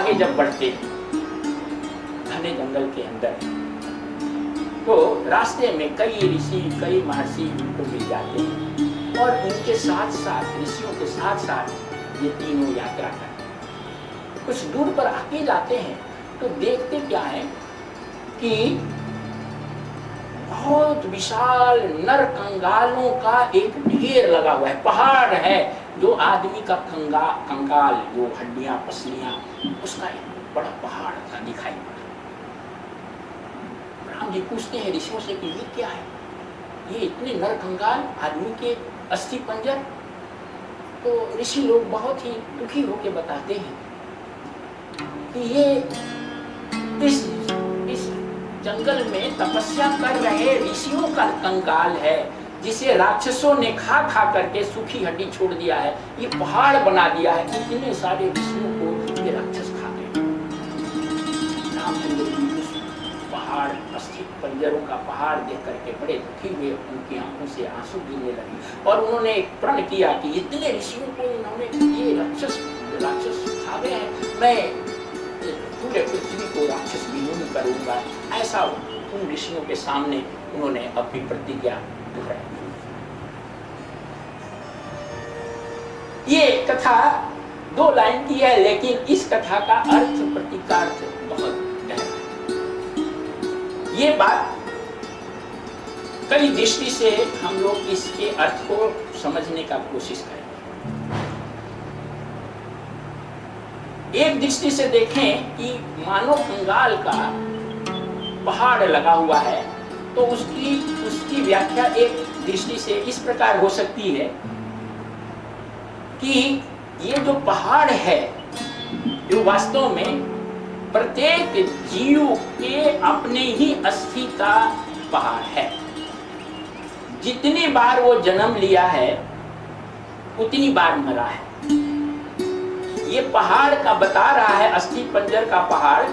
आगे जब बढ़ते हैं घने जंगल के अंदर, तो रास्ते में कई ऋषि कई महर्षि उनको मिल जाते हैं और उनके साथ साथ ऋषियों के साथ साथ ये तीनों यात्रा करते हैं। कुछ दूर पर आके जाते हैं तो देखते क्या है कि बहुत विशाल नर कंगालों का एक ढेर लगा हुआ है। पहाड़ है जो आदमी का कंगाल, जो हड्डियां पसलियां, उसका एक बड़ा पहाड़ का दिखाई पड़ा। ब्रह्म जी पूछते हैं ऋषियों से कि ये क्या है, ये इतने नर कंगाल आदमी के अस्थि पंजर। तो ऋषि लोग बहुत ही दुखी होकर बताते हैं कि ये इस जंगल में तपस्या कर रहे ऋषियों का कंकाल है, जिसे राक्षसों ने खा खा करके सूखी हड्डी छोड़ दिया है, ये पहाड़ बना दिया है। इतने सारे ऋषियों को ये राक्षस खा गए। रामचंद्र जी उस पहाड़, अस्थि पंजरों का पहाड़ देख करके बड़े दुखी हुए, उनकी आंखों से आंसू गिरने लगे और उन्होंने एक प्रण किया कि इतने ऋषियों को इन्होंने ये राक्षस खा गए हैं, मैं पूरे पृथ्वी को राक्षस विहीन करूंगा। ऐसा उन ऋषियों के सामने उन्होंने अपनी प्रतिज्ञा दोहराई। ये कथा 2 लाइन की है, लेकिन इस कथा का अर्थ प्रतीकार्थ बहुत गहरा है। ये बात कई दृष्टि से हम लोग इसके अर्थ को समझने का कोशिश करें। एक दृष्टि से देखें कि मानो कंगाल का पहाड़ लगा हुआ है, तो उसकी व्याख्या एक दृष्टि से इस प्रकार हो सकती है कि ये जो पहाड़ है, जो वास्तव में प्रत्येक जीव के अपने ही अस्थि का पहाड़ है। जितनी बार वो जन्म लिया है उतनी बार मरा है। ये पहाड़ का बता रहा है, अस्थि पंजर का पहाड़,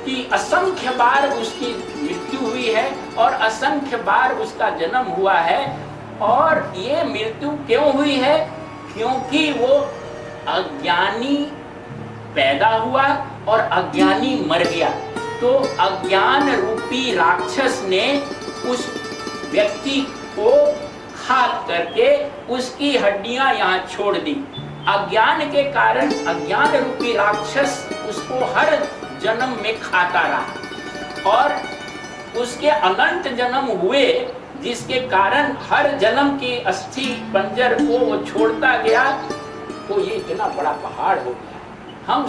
कि असंख्य बार उसकी मृत्यु हुई है और असंख्य बार उसका जन्म हुआ है। और ये मृत्यु क्यों हुई है? क्योंकि वो अज्ञानी पैदा हुआ और अज्ञानी मर गया। तो अज्ञान रूपी राक्षस ने उस व्यक्ति को खा करके उसकी हड्डियां यहाँ छोड़ दी। अज्ञान के कारण अज्ञान रूपी राक्षस उसको हर जन्म में खाता रहा और उसके अनंत जन्म हुए, जिसके कारण हर जन्म की अस्थि पंजर को वो छोड़ता गया। तो ये इतना बड़ा पहाड़ हो गया। हम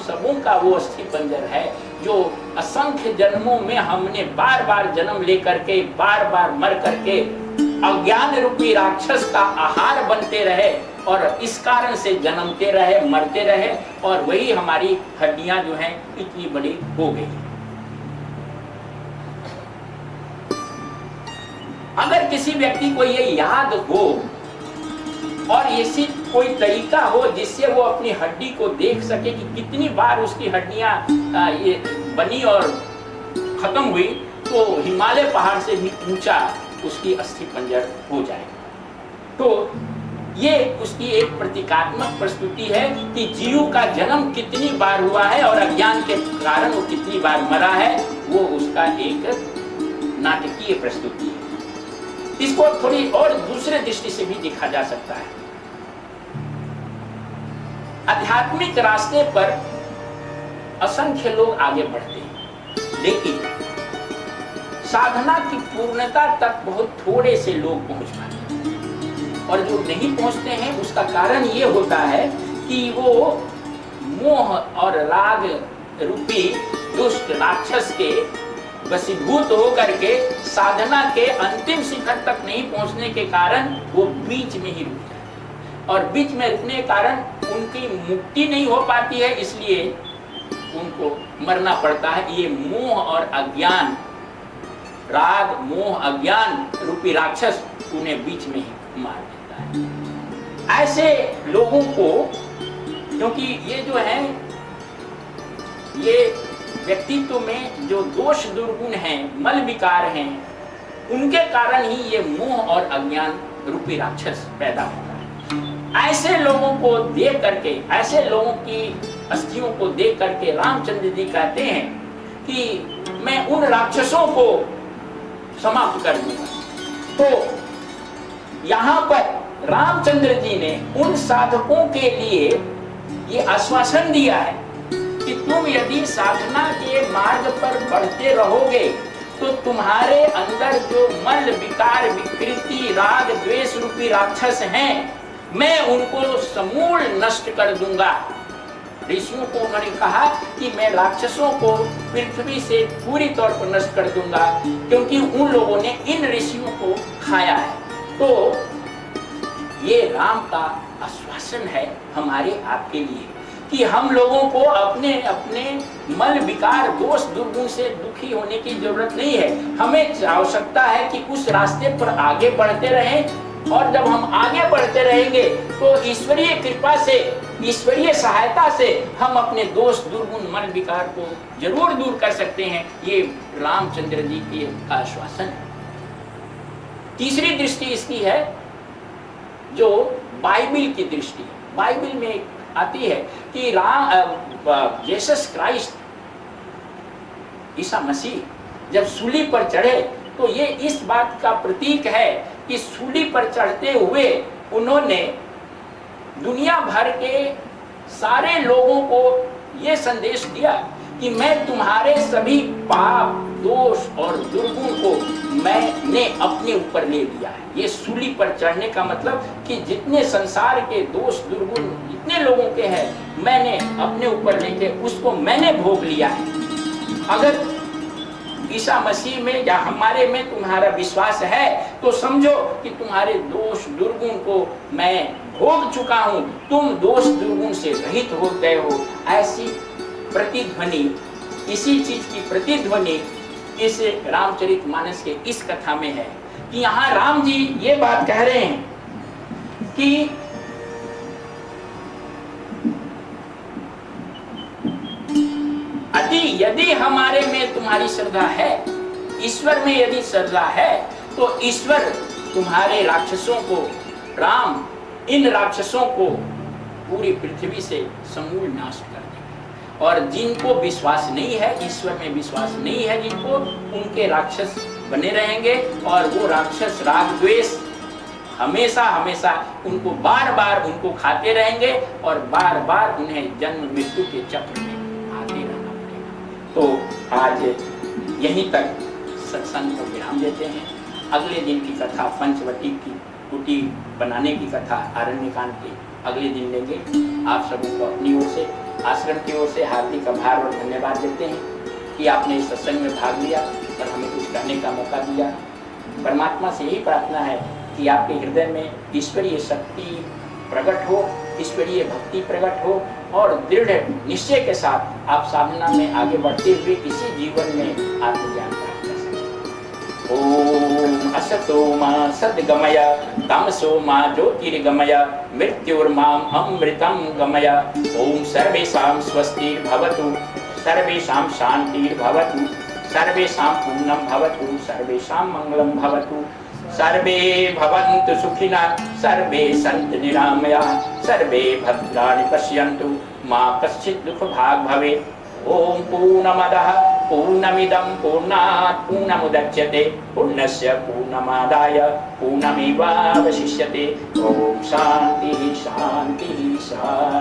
सबों का वो अस्थि पंजर है, जो असंख्य जन्मों में हमने बार बार जन्म लेकर के बार बार मर करके अज्ञान रूपी राक्षस का आहार बनते रहे और इस कारण से जन्मते रहे, मरते रहे, और वही हमारी हड्डियां जो हैं इतनी बड़ी हो गई। अगर किसी व्यक्ति को ये याद हो और ऐसी कोई तरीका हो जिससे वो अपनी हड्डी को देख सके कि कितनी बार उसकी हड्डियां ये बनी और खत्म हुई, तो हिमालय पहाड़ से भी ऊंचा उसकी अस्थि पंजर हो जाएगा। तो ये उसकी एक प्रतीकात्मक प्रस्तुति है कि जीव का जन्म कितनी बार हुआ है और अज्ञान के कारण वो कितनी बार मरा है, वो उसका एक नाटकीय प्रस्तुति है। इसको थोड़ी और दूसरे दृष्टि से भी देखा जा सकता है। आध्यात्मिक रास्ते पर असंख्य लोग आगे बढ़ते हैं, लेकिन साधना की पूर्णता तक बहुत थोड़े से लोग पहुंच पाते हैं। और जो नहीं पहुंचते हैं उसका कारण ये होता है कि वो मोह और राग रूपी दुष्ट राक्षस के वशीभूत होकर के साधना के अंतिम शिखर तक नहीं पहुंचने के कारण वो बीच में ही रुक जाते हैं। और बीच में रुकने के कारण उनकी मुक्ति नहीं हो पाती है, इसलिए उनको मरना पड़ता है। ये मोह और अज्ञान, राग मोह अज्ञान रूपी राक्षस उन्हें बीच में ही मार देता है। ऐसे लोगों को, क्योंकि ये जो है ये व्यक्तित्व में जो दोष दुर्गुण हैं, मल विकार हैं, उनके कारण ही ये मोह और अज्ञान रूपी राक्षस पैदा होता है। ऐसे लोगों को देख करके, ऐसे लोगों की अस्थियों को देख करके रामचंद्र जी कहते हैं कि मैं उन राक्षसों को समाप्त कर दूंगा। तो यहाँ पर रामचंद्र जी ने उन साधकों के लिए ये आश्वासन दिया है कि तुम यदि साधना के मार्ग पर बढ़ते रहोगे तो तुम्हारे अंदर जो मल विकार विकृति राग द्वेष रूपी राक्षस हैं, मैं उनको समूल नष्ट कर दूंगा। ऋषियों को उन्होंने कहा कि मैं राक्षसों को पृथ्वी से पूरी तौर पर नष्ट कर दूंगा, क्योंकि उन लोगों ने इन ऋषियों को खाया है। तो ये राम का आश्वासन है हमारे आपके लिए कि हम लोगों को अपने अपने मल विकार दोष दुर्गुण से दुखी होने की जरूरत नहीं है। हमें आवश्यकता है कि उस रास्ते पर आगे बढ़ते रहें, और जब हम आगे बढ़ते रहेंगे तो ईश्वरीय कृपा से, ईश्वरीय सहायता से हम अपने दोष दुर्गुण मल विकार को जरूर दूर कर सकते हैं। ये रामचंद्र जी के आश्वासन है। तीसरी दृष्टि इसकी है जो बाइबिल की दृष्टि है। बाइबिल में आती है कि जीसस क्राइस्ट, ईसा मसीह जब सूली पर चढ़े तो ये इस बात का प्रतीक है कि सूली पर चढ़ते हुए उन्होंने दुनिया भर के सारे लोगों को ये संदेश दिया कि मैं तुम्हारे सभी पाप दोष और दुर्गुण को मैंने अपने ऊपर ले लिया है। ये सूली पर चढ़ने का मतलब कि जितने संसार के दोष दुर्गुण जितने लोगों के हैं, मैंने अपने ऊपर लेके उसको मैंने भोग लिया है। अगर ईसा मसीह में या हमारे में तुम्हारा विश्वास है तो समझो कि तुम्हारे दोष दुर्गुण को मैं भोग चुका हूं, तुम दोष दुर्गुण से रहित हो गए हो। ऐसी प्रतिध्वनि, इसी चीज की प्रतिध्वनि इस रामचरितमानस के इस कथा में है कि यहाँ राम जी ये बात कह रहे हैं कि यदि हमारे में तुम्हारी श्रद्धा है, ईश्वर में यदि श्रद्धा है, तो ईश्वर तुम्हारे राक्षसों को, राम इन राक्षसों को पूरी पृथ्वी से समूल नाश कर देंगे। और जिनको विश्वास नहीं है, ईश्वर में विश्वास नहीं है जिनको, उनके राक्षस बने रहेंगे और वो राक्षस राग द्वेष हमेशा हमेशा उनको बार बार उनको खाते रहेंगे और बार बार उन्हें जन्म मृत्यु के चक्र में आते रहना पड़ेगा। तो आज यहीं तक सत्संग को विराम देते हैं। अगले दिन की कथा पंचवटी की कुटी बनाने की कथा आरण्यकांड के अगले दिन लेंगे। आप सबों को अपनी ओर से, आश्रम की ओर से हार्दिक आभार और धन्यवाद देते हैं कि आपने इस सत्संग में भाग लिया और हमें कुछ करने का मौका दिया। परमात्मा से यही प्रार्थना है कि आपके हृदय में ईश्वरीय शक्ति प्रकट हो, ईश्वरीय भक्ति प्रकट हो और दृढ़ निश्चय के साथ आप साधना में आगे बढ़ते हुए इसी जीवन में आत्मज्ञान प्राप्त कर सकें। ओम असतो मा सद्गमय तमसो मा ज्योतिर्गमय मृत्युर्माम अमृतम गमय। ओम सर्वेषां स्वस्तिर्भवतु, सर्वेषां शान्तिर्भवतु, सर्वेषां पूर्णं भवतु, सर्वेषां मंगलं भवतु, सर्वे भवन्तु सुखिनः, सर्वे सन्तु निरामयाः, सर्वे भद्राणि पश्यन्तु, मा कश्चित् दुःखभाग् भवेत्। ओम पूर्णमदः पूर्णमिदं पूर्णात् पूर्णमुदच्यते, पूर्णस्य पूर्णमादाय पूर्णमेवावशिष्यते। ओम शान्तिः शान्तिः शान्तिः।